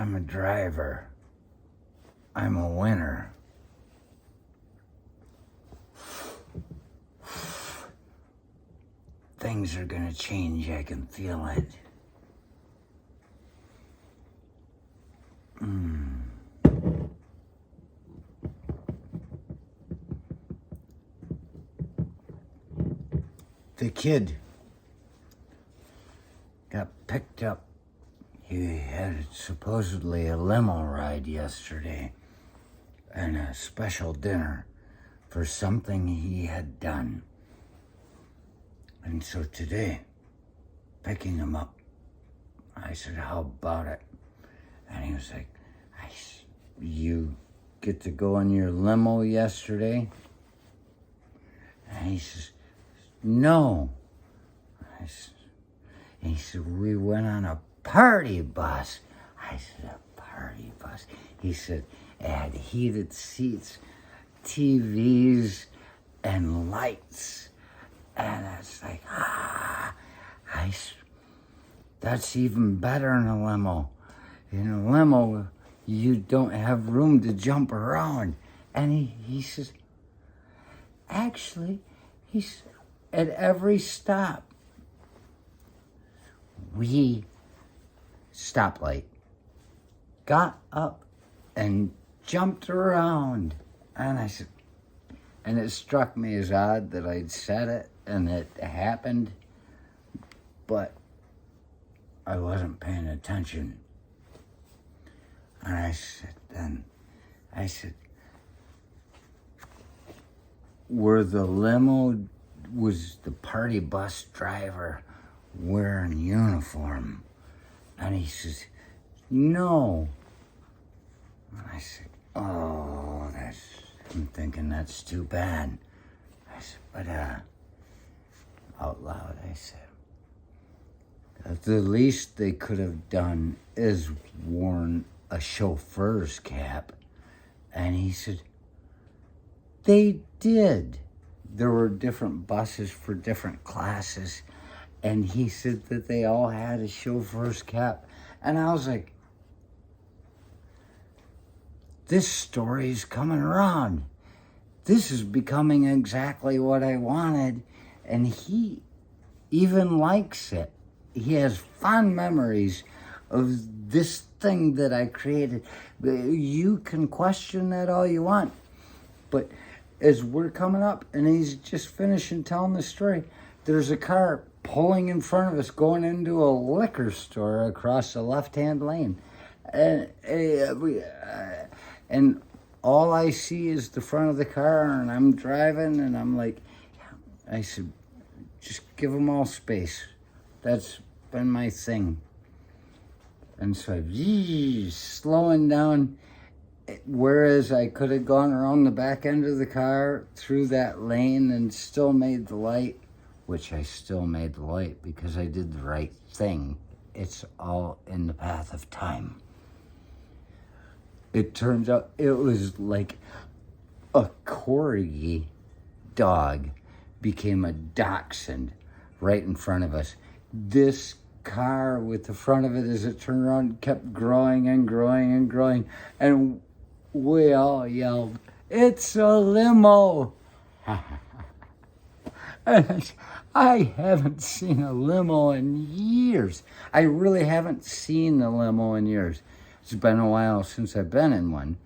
I'm a driver. I'm a winner. Things are gonna change, I can feel it. The kid got picked up. He had supposedly a limo ride yesterday and a special dinner for something he had done. And so today, picking him up, I said, how about it? And he was like, you get to go in your limo yesterday? And he says, no. And he said, we went on a party bus. I said, a party bus? He said, it had heated seats, TVs, and lights. And it's like, that's even better in a limo. In a limo, you don't have room to jump around. And he says, actually, at every stop, we stoplight, got up and jumped around. And I said, and it struck me as odd that I'd said it and it happened, but I wasn't paying attention. And I said, was the party bus driver wearing uniform? And he says, no. And I said, oh, I'm thinking that's too bad. I said, but out loud I said, the least they could have done is worn a chauffeur's cap. And he said, they did. There were different buses for different classes. And he said that they all had a chauffeur's cap. And I was like, this story's coming around. This is becoming exactly what I wanted. And he even likes it. He has fond memories of this thing that I created. You can question that all you want. But as we're coming up and he's just finishing telling the story, there's a car pulling in front of us going into a liquor store across the left-hand lane. And all I see is the front of the car, and I'm driving, and I'm like, I said, just give them all space. That's been my thing. And so, slowing down, whereas I could have gone around the back end of the car through that lane and still made the light, which I still made the light because I did the right thing. It's all in the path of time. It turns out it was like a corgi dog became a dachshund right in front of us. This car with the front of it, as it turned around, kept growing and growing and growing. And we all yelled, "It's a limo!" And I haven't seen a limo in years. I really haven't seen a limo in years. It's been a while since I've been in one,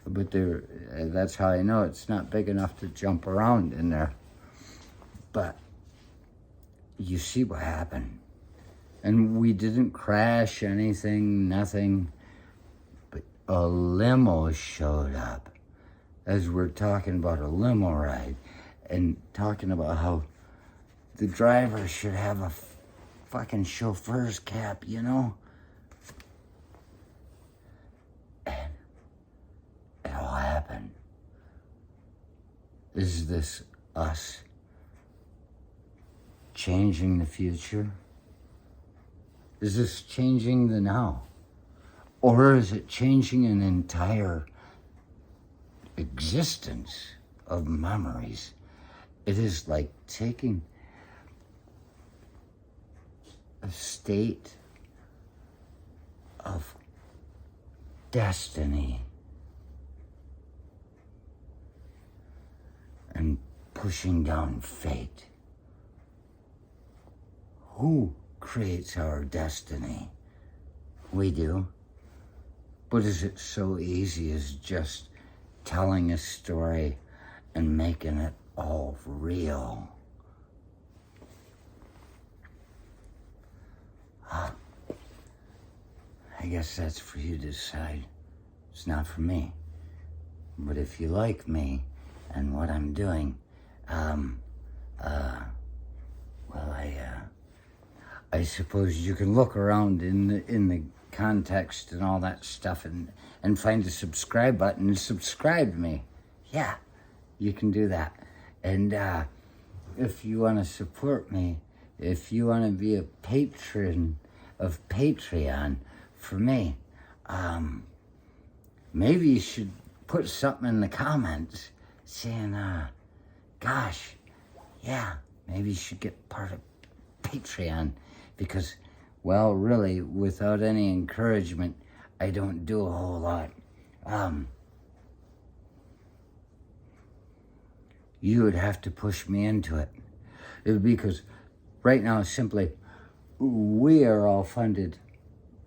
but that's how I know it's not big enough to jump around in there. But you see what happened. And we didn't crash anything, nothing, but a limo showed up as we're talking about a limo ride and talking about how the driver should have a fucking chauffeur's cap, you know? And it all happened. Is this us changing the future? Is this changing the now? Or is it changing an entire existence of memories? It is like taking a state of destiny and pushing down fate? Who creates our destiny? We do. But is it so easy as just telling a story and making it all real? I guess that's for you to decide. It's not for me. But if you like me and what I'm doing, I suppose you can look around in the context and all that stuff and find the subscribe button and subscribe to me. Yeah, you can do that. And if you want to support me, if you want to be a patron of Patreon for me, maybe you should put something in the comments saying, gosh, yeah, maybe you should get part of Patreon, because, well, really, without any encouragement, I don't do a whole lot. You would have to push me into it. Because right now, simply, we are all funded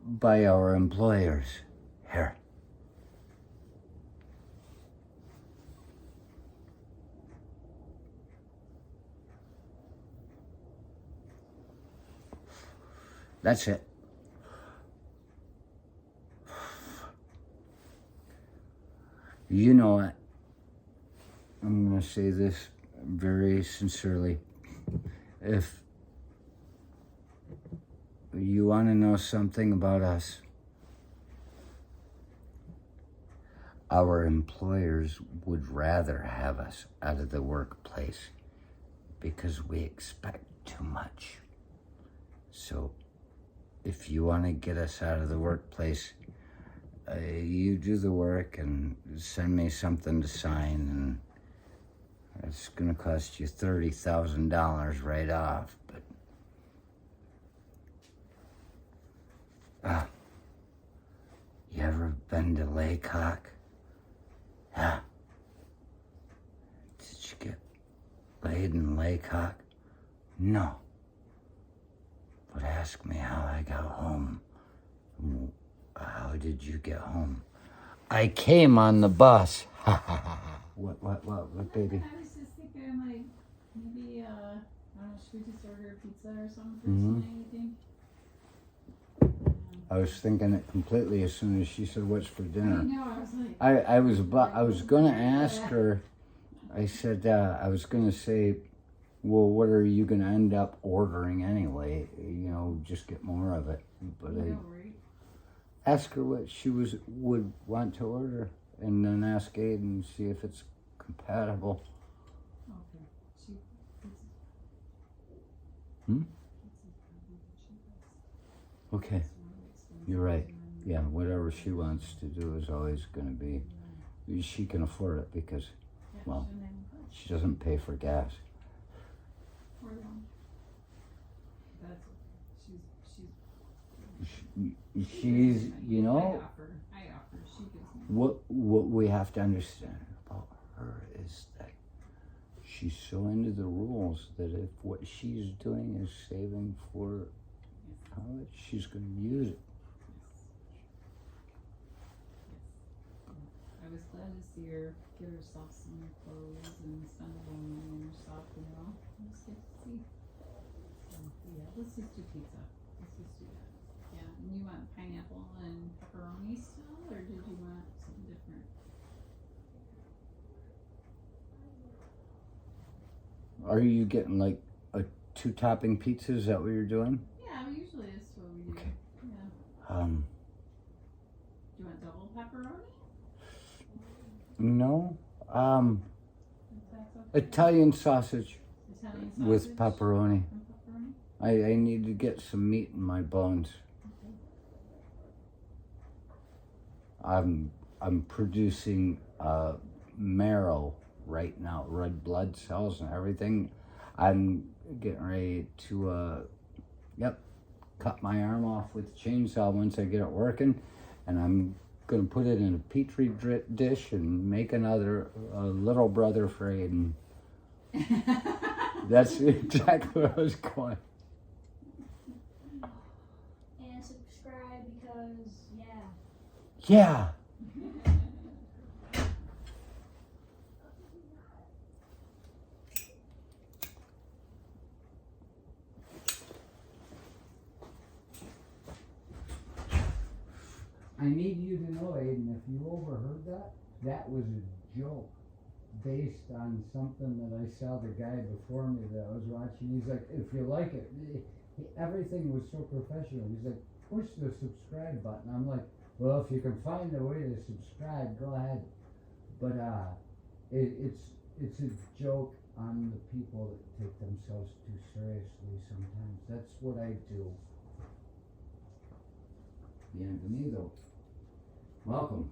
by our employers here. That's it. You know what? I'm going to say this very sincerely. If you want to know something about us, our employers would rather have us out of the workplace because we expect too much. So if you want to get us out of the workplace, you do the work and send me something to sign, and it's going to cost you $30,000 right off. But you ever been to Laycock? Yeah. Did you get laid in Laycock? No. But ask me how I got home. How did you get home? I came on the bus. What, baby? I was just thinking, like, maybe, I don't know, should we just order a pizza or something for tonight, you think? I was thinking it completely as soon as she said, "What's for dinner?" I know, I was like... I was gonna ask her, I said, I was gonna say, well, what are you gonna end up ordering anyway? You know, just get more of it. But right? Ask her what she would want to order, and then ask Aiden and see if it's compatible. Okay. Okay. You're right. Yeah, whatever she wants to do is always going to be, she can afford it because, well, she doesn't pay for gas. She's, you know, I offer. She gives me. what we have to understand about her is that she's so into the rules that if what she's doing is saving for college, she's going to use it. I was glad to see her get herself some new clothes and spend a little money on herself, you know. It was good to see. So, yeah, let's just do pizza. Let's just do that. Yeah, and you want pineapple and pepperoni still, or did you want something different? Are you getting like a 2-topping pizza? Is that what you're doing? Yeah, usually that's what we do. Okay. Yeah. Do you want double pepperoni? No. Okay. Italian sausage Italian sausage with pepperoni. and pepperoni? I need to get some meat in my bones. Okay. I'm producing marrow right now, red blood cells and everything. I'm getting ready to cut my arm off with a chainsaw once I get it working, and I'm gonna put it in a petri dish and make another little brother for Aiden. That's exactly where I was going. And subscribe because, yeah. Yeah. I need you to know, Aiden, if you overheard that, that was a joke based on something that I saw the guy before me that I was watching. He's like, if you like it, everything was so professional. He's like, push the subscribe button. I'm like, well, if you can find a way to subscribe, go ahead. But it's a joke on the people that take themselves too seriously sometimes. That's what I do. Bienvenido. Welcome.